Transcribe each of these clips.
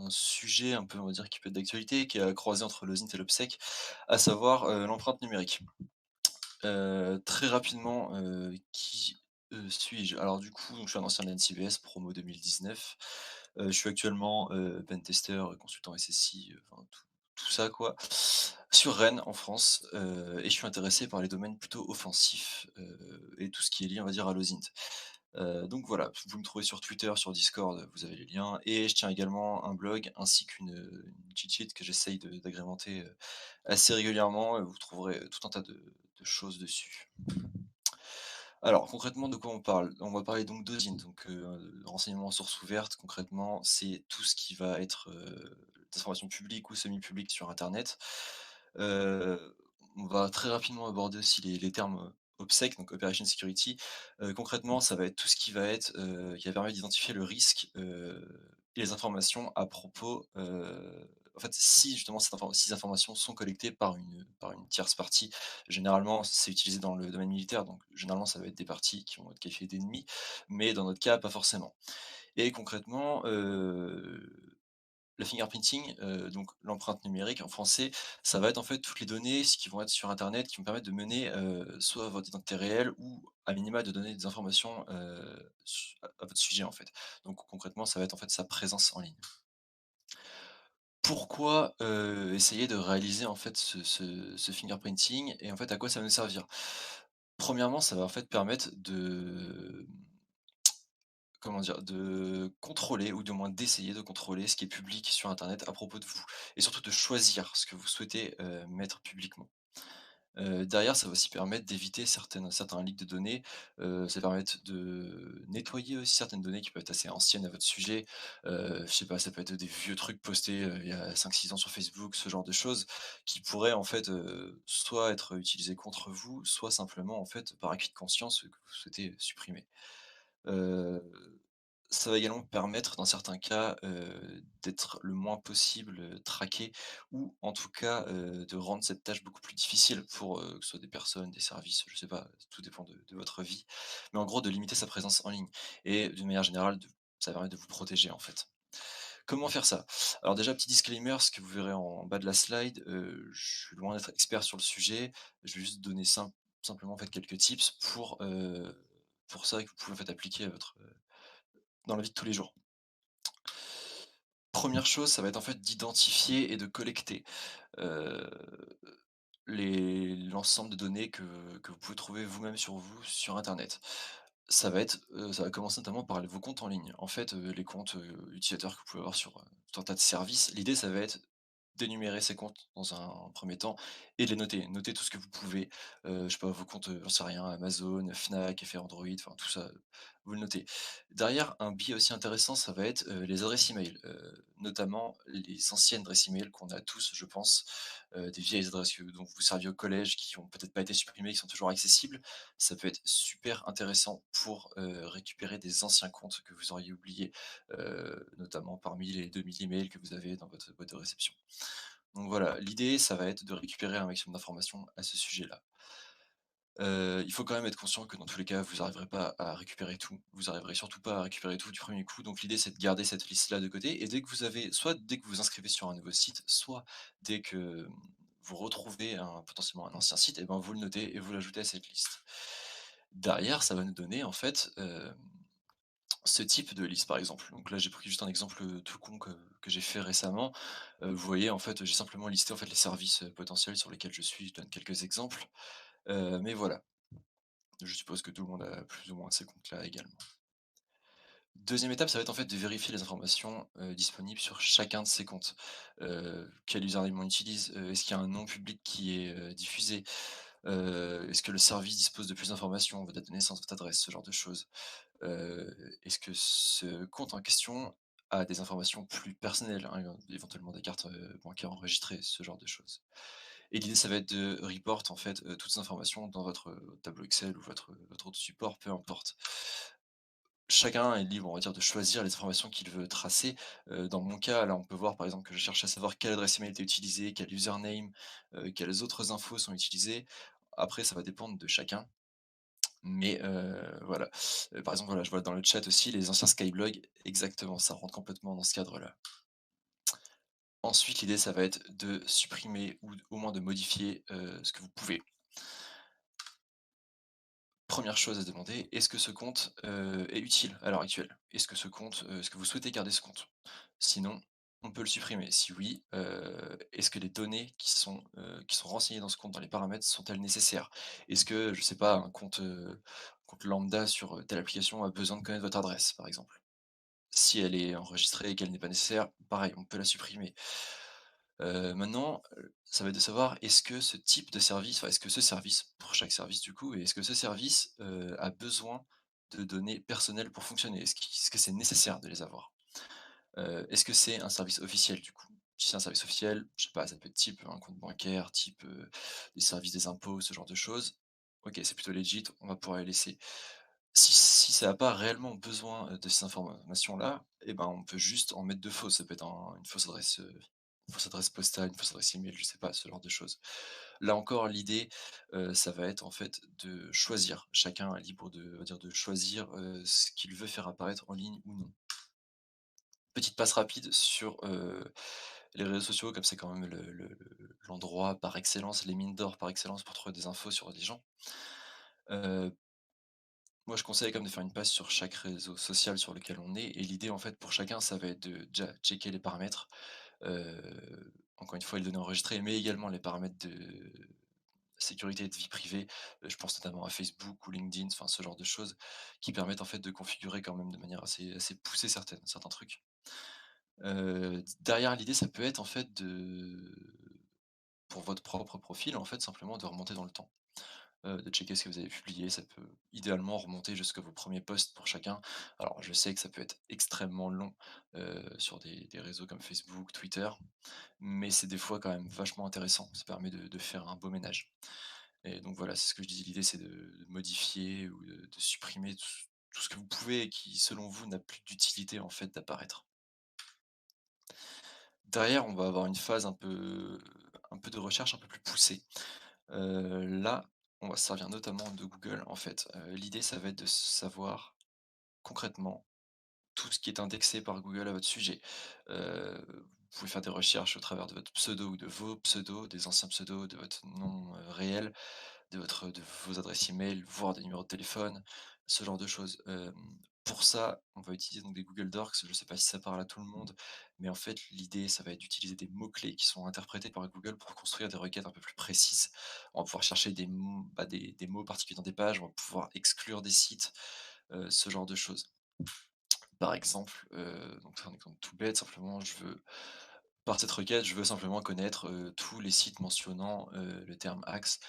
un sujet un peu, on va dire, qui peut être d'actualité, qui est à croiser entre l'OSINT et l'OBSEC, à savoir, l'empreinte numérique. Très rapidement, qui, suis-je? Alors du coup, donc je suis un ancien de l'NCBS, promo 2019. Je suis actuellement, pentester, consultant SSI, enfin tout ça quoi, sur Rennes en France, et je suis intéressé par les domaines plutôt offensifs, et tout ce qui est lié, on va dire, à l'OSINT. Donc voilà, vous me trouvez sur Twitter, sur Discord, vous avez les liens et je tiens également un blog ainsi une cheat sheet que j'essaye d'agrémenter, assez régulièrement, vous trouverez tout un tas de choses dessus. Alors concrètement, de quoi on parle? On va parler donc d'OSINT, donc renseignements en source ouverte. Concrètement, c'est tout ce qui va être, des informations publiques ou semi-publiques sur internet. Heu, on va très rapidement aborder aussi les termes, OPSEC, donc Operation Security. Concrètement, ça va être tout ce qui va être, qui va permettre d'identifier le risque, et les informations à propos, en fait, si justement ces informations sont collectées par une tierce partie. Généralement, c'est utilisé dans le domaine militaire, donc généralement, ça va être des parties qui vont être qualifiées d'ennemis, mais dans notre cas, pas forcément. Et concrètement, le fingerprinting, donc l'empreinte numérique en français, ça va être en fait toutes les données qui vont être sur internet, qui vont permettre de mener, soit votre identité réelle ou à minima de donner des informations, à votre sujet en fait. Donc concrètement, ça va être en fait sa présence en ligne. Pourquoi, essayer de réaliser en fait ce fingerprinting et en fait à quoi ça va nous servir? Premièrement, ça va en fait permettre de, comment dire? De contrôler ou du moins d'essayer de contrôler ce qui est public sur internet à propos de vous et surtout de choisir ce que vous souhaitez, mettre publiquement. Derrière, ça va aussi permettre d'éviter certains leaks de données, ça va permettre de nettoyer aussi certaines données qui peuvent être assez anciennes à votre sujet. Je sais pas, ça peut être des vieux trucs postés, il y a 5 6 ans sur Facebook, ce genre de choses qui pourraient en fait, soit être utilisées contre vous, soit simplement en fait par acquis de conscience, que vous souhaitez supprimer. Heu, Ça va également permettre dans certains cas, d'être le moins possible, traqué ou en tout cas, de rendre cette tâche beaucoup plus difficile pour, que ce soit des personnes, des services, je sais pas, tout dépend de votre vie. Mais en gros de limiter sa présence en ligne et d'une manière générale ça permet de vous protéger en fait. Comment faire ça? Alors déjà petit disclaimer, ce que vous verrez en bas de la slide, je suis loin d'être expert sur le sujet. Je vais juste donner simplement en fait quelques tips pour ça que vous pouvez en fait appliquer à votre, dans la vie de tous les jours. Première chose, ça va être en fait d'identifier et de collecter, heu, l'ensemble de données que vous pouvez trouver vous-même sur vous, sur internet. Ça va commencer notamment par vos comptes en ligne. En fait, les comptes, utilisateurs que vous pouvez avoir sur, tout un tas de services. L'idée, ça va être d'énumérer ces comptes dans un premier temps et de les noter. Noter tout ce que vous pouvez, je sais pas, vos comptes, j'en sais rien, Amazon, Fnac, Effet Android, enfin tout ça, vous le notez. Derrière, un biais aussi intéressant, ça va être, les adresses email, notamment les anciennes adresses email qu'on a tous, je pense, des vieilles adresses dont vous serviez au collège, qui ont peut-être pas été supprimées, qui sont toujours accessibles. Ça peut être super intéressant pour, récupérer des anciens comptes que vous auriez oubliés, notamment parmi les 2000 emails que vous avez dans votre boîte de réception. Donc voilà, l'idée, ça va être de récupérer un maximum d'informations à ce sujet-là. Il faut quand même être conscient que dans tous les cas, vous n'arriverez pas à récupérer tout. Vous arriverez surtout pas à récupérer tout du premier coup. Donc l'idée, c'est de garder cette liste-là de côté et dès que vous vous inscrivez sur un nouveau site, soit dès que, vous retrouvez potentiellement un ancien site et ben, vous le notez et vous l'ajoutez à cette liste. Derrière, ça va nous donner en fait, ce type de liste, par exemple. Donc là, j'ai pris juste un exemple, tout con que j'ai fait récemment. Vous voyez, en fait, j'ai simplement listé, en fait, les services, potentiels sur lesquels je suis. Je donne quelques exemples, mais voilà. Je suppose que tout le monde a plus ou moins ces comptes-là également. Deuxième étape, ça va être, en fait, de vérifier les informations, disponibles sur chacun de ces comptes. Quel username on utilise? Est-ce qu'il y a un nom public qui est, diffusé? Est-ce que le service dispose de plus d'informations, votre date de naissance, votre adresse, ce genre de choses? Est-ce que ce compte en question a des informations plus personnelles, hein, éventuellement des cartes, bancaires enregistrées, ce genre de choses? Et l'idée, ça va être de report en fait, toutes ces informations dans votre, tableau Excel ou votre autre support, peu importe. Chacun est libre, on va dire, de choisir les informations qu'il veut tracer. Dans mon cas, là, on peut voir par exemple que je cherche à savoir quelle adresse email était utilisée, quel username, quelles autres infos sont utilisées. Après, ça va dépendre de chacun. Mais voilà. Par exemple, voilà, je vois dans le chat aussi les anciens Skyblog, exactement, ça rentre complètement dans ce cadre-là. Ensuite, l'idée, ça va être de supprimer ou au moins de modifier, ce que vous pouvez. Première chose à se demander, est-ce que ce compte, est utile à l'heure actuelle? Est-ce que vous souhaitez garder ce compte? Sinon, on peut le supprimer. Si oui, est-ce que les données qui sont renseignées dans ce compte, dans les paramètres, sont-elles nécessaires? Est-ce que, je sais pas, compte lambda sur, telle application a besoin de connaître votre adresse, par exemple? Si elle est enregistrée et qu'elle n'est pas nécessaire, pareil, on peut la supprimer. Maintenant, ça va être de savoir est-ce que ce type de service, enfin, est-ce que ce service, pour chaque service du coup, et est-ce que ce service, a besoin de données personnelles pour fonctionner? Est-ce que c'est nécessaire de les avoir? Est-ce que c'est un service officiel du coup? Si c'est un service officiel, je sais pas, ça peut être type un compte bancaire, type, des services des impôts, ce genre de choses. OK, c'est plutôt legit, on va pouvoir les laisser. Si ça a pas réellement besoin, de ces informations-là, et ben, on peut juste en mettre de fausses. Ça peut être une fausse adresse postale, une fausse adresse email, je sais pas, ce genre de choses. Là encore, l'idée, ça va être en fait de choisir. Chacun est libre de, on va dire, de choisir, ce qu'il veut faire apparaître en ligne ou non. Petite passe rapide sur, les réseaux sociaux, comme c'est quand même l'endroit par excellence, les mines d'or par excellence pour trouver des infos sur les gens. Heu, Moi, je conseille comme de faire une passe sur chaque réseau social sur lequel on est, et l'idée, en fait, pour chacun, ça va être de déjà checker les paramètres, encore une fois, les données enregistrées, mais également les paramètres de sécurité et de vie privée. Je pense notamment à Facebook ou LinkedIn, enfin ce genre de choses qui permettent en fait de configurer quand même de manière assez poussée certains trucs. Derrière l'idée, ça peut être en fait pour votre propre profil, en fait, simplement de remonter dans le temps, de checker ce que vous avez publié. Ça peut idéalement remonter jusqu'à vos premiers posts pour chacun. Alors je sais que ça peut être extrêmement long, sur des réseaux comme Facebook, Twitter, mais c'est des fois quand même vachement intéressant. Ça permet de faire un beau ménage. Et donc voilà, c'est ce que je disais, l'idée c'est de modifier ou de supprimer tout ce que vous pouvez et qui, selon vous, n'a plus d'utilité en fait d'apparaître. Derrière, on va avoir une phase un peu de recherche un peu plus poussée. Là, on va se servir notamment de Google en fait. L'idée ça va être de savoir concrètement tout ce qui est indexé par Google à votre sujet. Vous pouvez faire des recherches au travers de votre pseudo ou de vos pseudos, des anciens pseudos, de votre nom, réel, de vos adresses email, voire des numéros de téléphone, ce genre de choses. Pour ça, on va utiliser donc des Google Docs. Je ne sais pas si ça parle à tout le monde, mais en fait, l'idée, ça va être d'utiliser des mots-clés qui sont interprétés par Google pour construire des requêtes un peu plus précises. On va pouvoir chercher des mots particuliers dans des pages, on va pouvoir exclure des sites, ce genre de choses. Par exemple, donc c'est un exemple tout bête, simplement par cette requête, je veux simplement connaître, tous les sites mentionnant, le terme axe,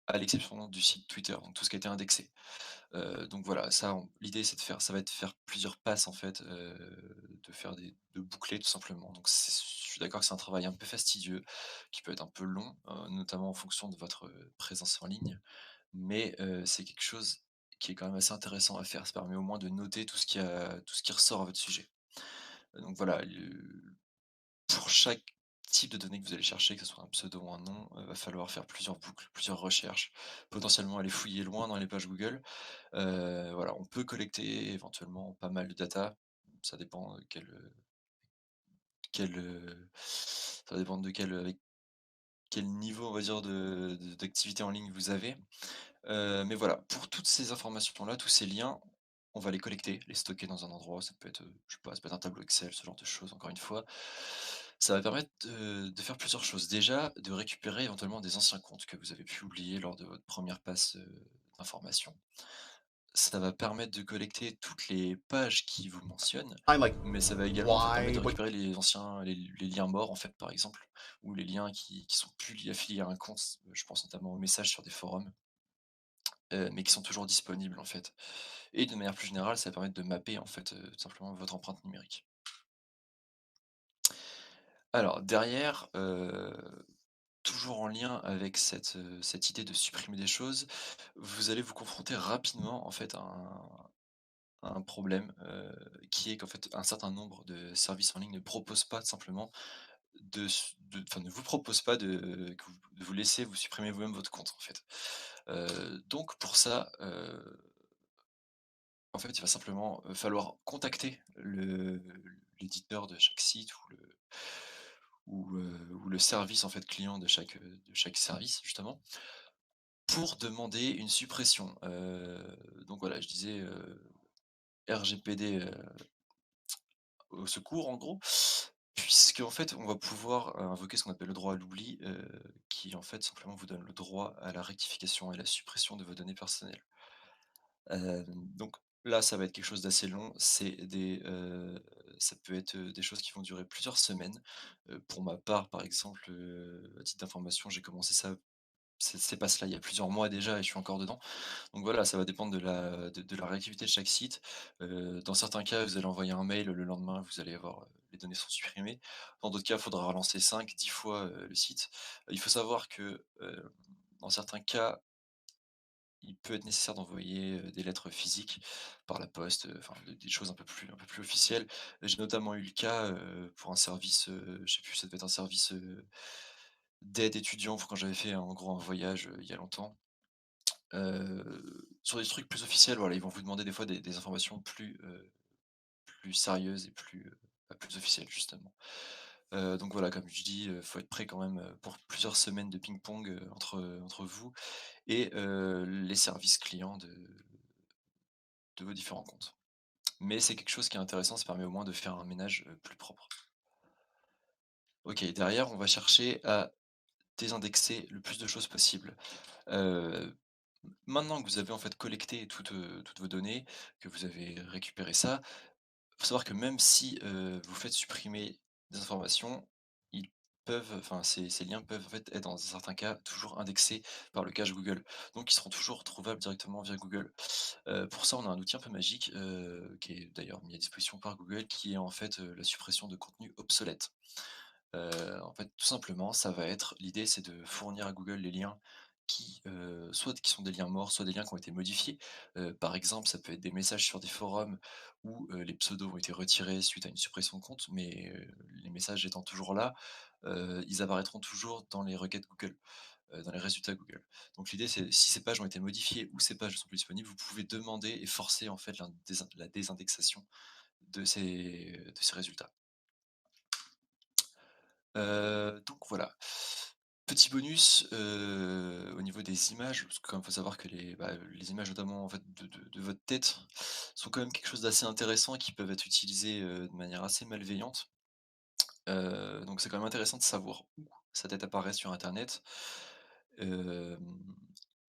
à l'exception du site Twitter, donc tout ce qui a été indexé. Donc voilà, l'idée c'est de faire ça va être de faire plusieurs passes en fait, de boucler tout simplement. Donc je suis d'accord que c'est un travail un peu fastidieux, qui peut être un peu long, notamment en fonction de votre, présence en ligne, mais c'est quelque chose qui est quand même assez intéressant à faire. Ça permet au moins de noter tout ce qui ressort à votre sujet. Donc voilà, pour chaque type de données que vous allez chercher, que ce soit un pseudo ou un nom, va falloir faire plusieurs boucles, plusieurs recherches, potentiellement aller fouiller loin dans les pages Google. Voilà, on peut collecter éventuellement pas mal de data. Ça dépend, ça va dépendre de avec quel niveau, on va dire, d'activité en ligne vous avez. Mais voilà, pour toutes ces informations-là, tous ces liens, on va les collecter, les stocker dans un endroit. Ça peut être, je sais pas, ça peut être un tableau Excel, ce genre de choses, encore une fois. Ça va permettre de faire plusieurs choses. Déjà, de récupérer éventuellement des anciens comptes que vous avez pu oublier lors de votre première passe, d'informations. Ça va permettre de collecter toutes les pages qui vous mentionnent, I'm like, mais ça va également en fait permettre why de would récupérer les liens morts en fait, par exemple, ou les liens qui sont plus affiliés à un compte. Je pense notamment aux messages sur des forums, mais qui sont toujours disponibles en fait. Et de manière plus générale, ça va permettre de mapper en fait, tout simplement votre empreinte numérique. Alors derrière, toujours en lien avec cette idée de supprimer des choses, vous allez vous confronter rapidement en fait à un problème, qui est qu'en fait un certain nombre de services en ligne ne proposent pas simplement ne vous proposent pas de vous laisser vous supprimer vous-même votre compte en fait. Donc pour ça, en fait, il va simplement, falloir contacter l'éditeur de chaque site le service en fait client de chaque service justement, pour demander une suppression. Donc voilà, je disais, RGPD, au secours en gros, puisqu'en fait on va pouvoir, invoquer ce qu'on appelle le droit à l'oubli, qui en fait simplement vous donne le droit à la rectification et la suppression de vos données personnelles. Donc là, ça va être quelque chose d'assez long, ça peut être, des choses qui vont durer plusieurs semaines. Pour ma part, par exemple, à titre d'information, j'ai commencé ça c'est pas cela, il y a plusieurs mois déjà et je suis encore dedans. Donc voilà, ça va dépendre de la réactivité de chaque site. Dans certains cas, vous allez envoyer un mail, le lendemain, vous allez avoir, les données sont supprimées. Dans d'autres cas, il faudra relancer 5, 10 fois, le site. Il faut savoir que, dans certains cas, il peut être nécessaire d'envoyer, des lettres physiques par la poste, enfin des choses un peu plus officielles. J'ai notamment eu le cas, pour un service, je sais plus, ça devait être un service, d'aide étudiant, quand j'avais fait en gros un voyage, il y a longtemps. Sur des trucs plus officiels, voilà, ils vont vous demander des fois des informations plus sérieuses et plus officielles justement. Donc voilà, comme je dis, faut être prêt quand même, pour plusieurs semaines de ping-pong, entre vous et les services clients de vos différents comptes. Mais c'est quelque chose qui est intéressant, ça permet au moins de faire un ménage, plus propre. OK, derrière, on va chercher à désindexer le plus de choses possible. Heu, Maintenant que vous avez en fait collecté toutes vos données, que vous avez récupéré ça, faut savoir que même si, vous faites supprimer des informations, ils ces liens peuvent en fait être dans certains cas toujours indexés par le cache Google. Donc ils seront toujours trouvables directement via Google. Pour ça, on a un outil un peu magique, qui est d'ailleurs mis à disposition par Google, qui est en fait, la suppression de contenus obsolètes. En fait, tout simplement, ça va être l'idée, c'est de fournir à Google les liens soit qui sont des liens morts, soit des liens qui ont été modifiés. Par exemple, ça peut être des messages sur des forums où, les pseudos ont été retirés suite à une suppression de compte, mais, les messages étant toujours là, ils apparaîtront toujours dans les requêtes Google, dans les résultats Google. Donc l'idée, c'est si ces pages ont été modifiées ou ces pages ne sont plus disponibles, vous pouvez demander et forcer en fait la désindexation de ces résultats. Donc voilà. Petit bonus, au niveau des images, parce que quand même faut savoir que les images notamment en fait de votre tête sont quand même quelque chose d'assez intéressant et qui peuvent être utilisées, de manière assez malveillante. Donc c'est quand même intéressant de savoir où sa tête apparaît sur internet. Hem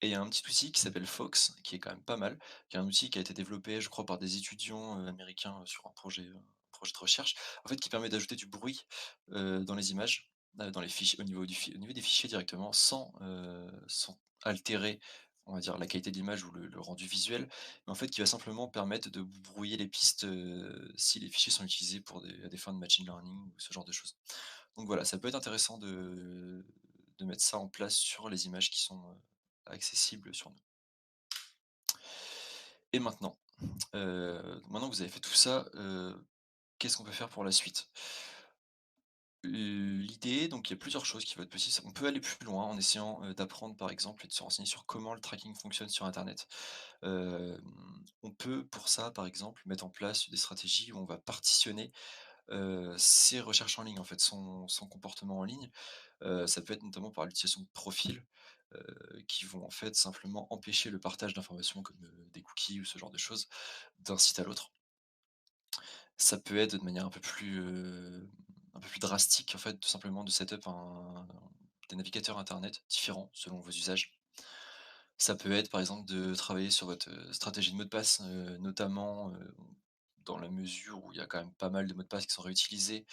Et il y a un petit outil qui s'appelle Fox, qui est quand même pas mal, qui est un outil qui a été développé, je crois, par des étudiants, américains, sur un projet de recherche, en fait, qui permet d'ajouter du bruit, dans les images, dans les fichiers au niveau des fichiers directement, sans altérer, on va dire, la qualité de l'image ou le rendu visuel, mais en fait, qui va simplement permettre de brouiller les pistes, si les fichiers sont utilisés à des fins de machine learning ou ce genre de choses. Donc voilà, ça peut être intéressant de mettre ça en place sur les images qui sont, accessibles sur nous. Et maintenant que vous avez fait tout ça, qu'est-ce qu'on peut faire pour la suite? L'idée, donc il y a plusieurs choses qui vont être possibles. On peut aller plus loin en essayant, d'apprendre par exemple et de se renseigner sur comment le tracking fonctionne sur internet. Hem, on peut pour ça, par exemple, mettre en place des stratégies où on va partitionner, ses recherches en ligne, en fait, son comportement en ligne. Ça peut être notamment par l'utilisation de profils, qui vont en fait simplement empêcher le partage d'informations comme, des cookies ou ce genre de choses, d'un site à l'autre. Ça peut être de manière un peu plus drastique en fait, tout simplement de setup des navigateurs internet différents selon vos usages. Ça peut être par exemple de travailler sur votre, stratégie de mot de passe, notamment, dans la mesure où il y a quand même pas mal de mots de passe qui sont réutilisés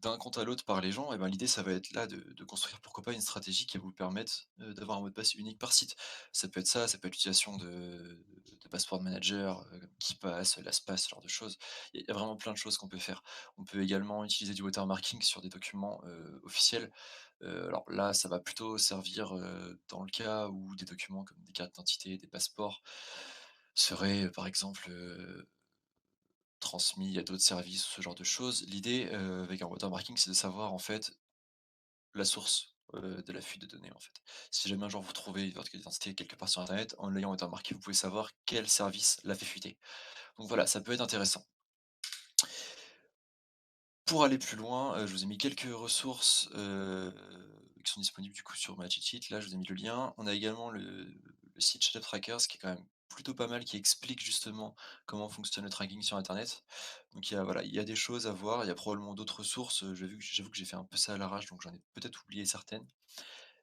d'un compte à l'autre par les gens. Et ben, l'idée ça va être là de construire pourquoi pas une stratégie qui va vous permettre, d'avoir un mot de passe unique par site. Ça peut être l'utilisation de password manager, comme KeePass, LastPass, ce genre de choses. Il y a vraiment plein de choses qu'on peut faire. On peut également utiliser du watermarking sur des documents, officiels. Alors là, ça va plutôt servir, dans le cas où des documents comme des cartes d'identité, des passeports seraient, par exemple, transmis à d'autres services, ce genre de choses. L'idée, avec un watermarking, c'est de savoir en fait la source, de la fuite de données, en fait. Si jamais un jour vous trouvez votre carte d'identité quelque part sur internet, en l'ayant watermarké, vous pouvez savoir quel service l'a fait fuiter. Donc voilà, ça peut être intéressant. Pour aller plus loin, je vous ai mis quelques ressources, qui sont disponibles du coup sur ma cheat sheet. Là, je vous ai mis le lien. On a également le site Shadow Trackers qui est quand même plutôt pas mal, qui explique justement comment fonctionne le tracking sur internet. Donc il y a voilà, il y a des choses à voir, il y a probablement d'autres sources, j'avoue que j'ai fait un peu ça à l'arrache, donc j'en ai peut-être oublié certaines.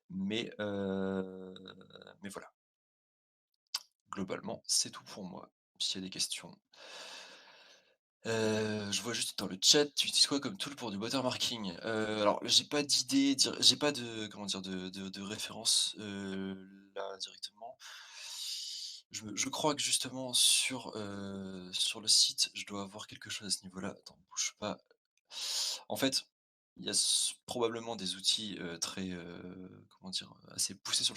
Mais voilà, globalement, c'est tout pour moi. S'il y a des questions. Je vois juste dans le chat, tu utilises quoi comme tool pour du watermarking? Alors j'ai pas d'idée j'ai pas de comment dire? De référence, là directement. Je crois que justement sur le site, je dois avoir quelque chose à ce niveau-là. Attends, bouge pas. En fait, il y a probablement des outils, très, comment dire? Assez poussés sur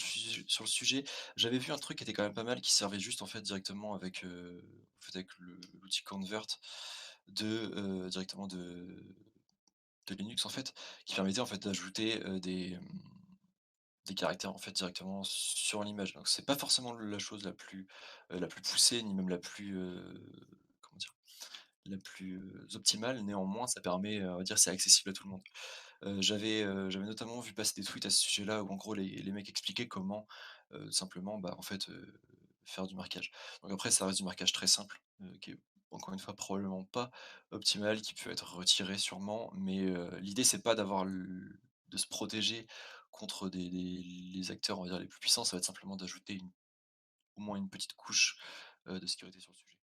le sujet. J'avais vu un truc qui était quand même pas mal, qui servait juste en fait directement en fait avec l'outil Convert directement de Linux en fait, qui permettait en fait d'ajouter, des caractères en fait directement sur l'image. Donc c'est pas forcément la chose la plus poussée, ni même la plus, comment dire? La plus, optimale. Néanmoins, ça permet, on va dire, c'est accessible à tout le monde. J'avais notamment vu passer des tweets à ce sujet-là où en gros les mecs expliquaient comment, simplement, bah, en fait, faire du marquage. Donc après ça reste du marquage très simple, qui est encore une fois probablement pas optimal, qui peut être retiré sûrement, mais l'idée c'est pas de se protéger contre les acteurs, on va dire, les plus puissants, ça va être simplement d'ajouter au moins une petite couche, de sécurité sur le sujet.